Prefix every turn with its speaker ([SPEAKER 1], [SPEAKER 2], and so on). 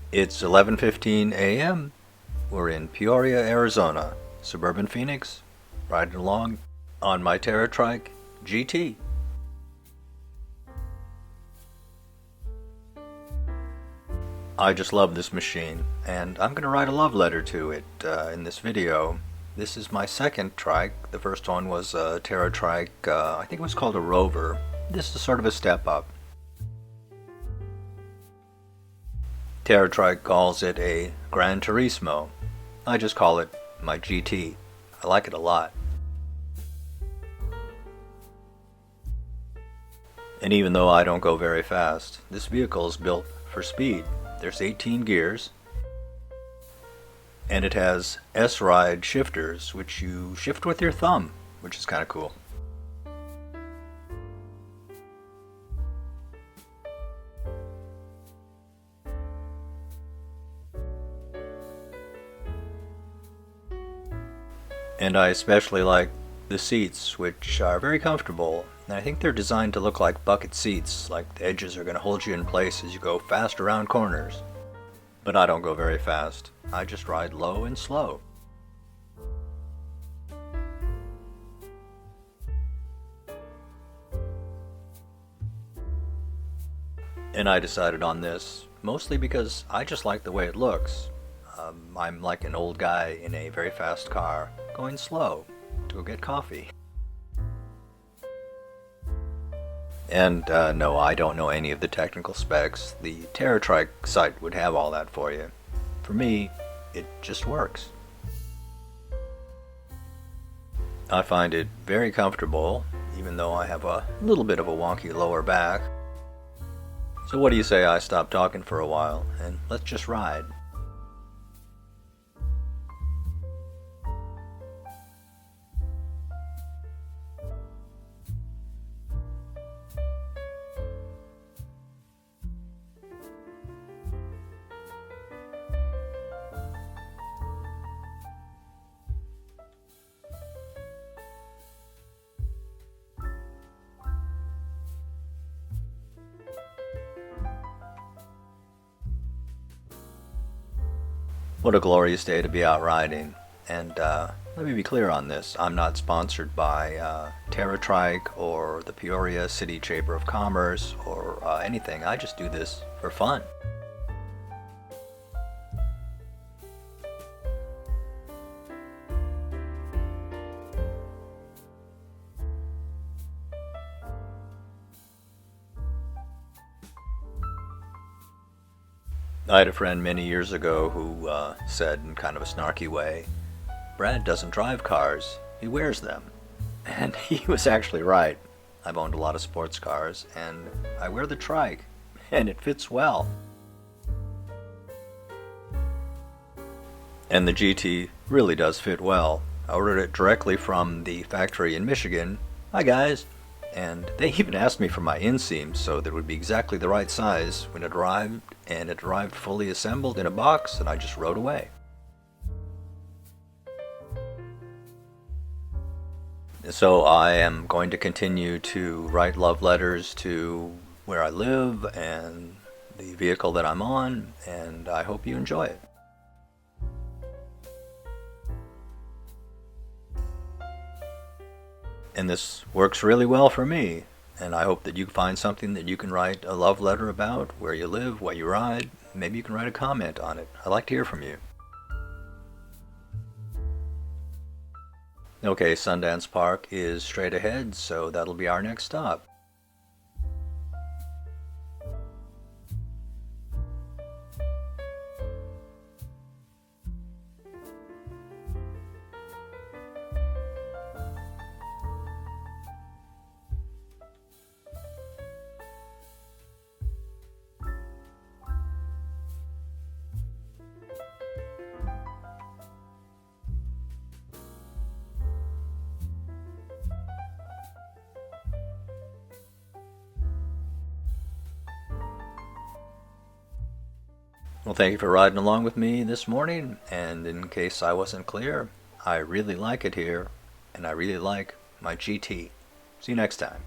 [SPEAKER 1] It's 11:15 a.m. We're in Peoria, Arizona, suburban Phoenix, riding along on my TerraTrike GT. I just love this machine, and I'm going to write a love letter to it in this video. This is my second trike. The first one was a TerraTrike, I think it was called a Rover. This is sort of a step up. TerraTrike calls it a Gran Turismo. I just call it my GT. I like it a lot. And even though I don't go very fast, this vehicle is built for speed. There's 18 gears, and it has S-ride shifters, which you shift with your thumb, which is kind of cool. And I especially like the seats, which are very comfortable. And I think they're designed to look like bucket seats, like the edges are going to hold you in place as you go fast around corners. But I don't go very fast. I just ride low and slow. And I decided on this mostly because I just like the way it looks. I'm like an old guy in a very fast car, going slow to go get coffee. And no, I don't know any of the technical specs. The TerraTrike site would have all that for you. For me, it just works. I find it very comfortable, even though I have a little bit of a wonky lower back. So what do you say I stop talking for a while, and let's just ride? What a glorious day to be out riding. And let me be clear on this. I'm not sponsored by TerraTrike or the Peoria City Chamber of Commerce or anything. I just do this for fun. I had a friend many years ago who said in kind of a snarky way, "Brad doesn't drive cars, he wears them." And he was actually right. I've owned a lot of sports cars, and I wear the trike, and it fits well. And the GT really does fit well. I ordered it directly from the factory in Michigan. Hi guys! And they even asked me for my inseam so that it would be exactly the right size when it arrived, and it arrived fully assembled in a box, and I just rode away. So I am going to continue to write love letters to where I live and the vehicle that I'm on, and I hope you enjoy it. And this works really well for me, and I hope that you find something that you can write a love letter about, where you live, what you ride. Maybe you can write a comment on it. I'd like to hear from you. Okay, Sundance Park is straight ahead, so that'll be our next stop. Well, thank you for riding along with me this morning, and in case I wasn't clear, I really like it here, and I really like my GT. See you next time.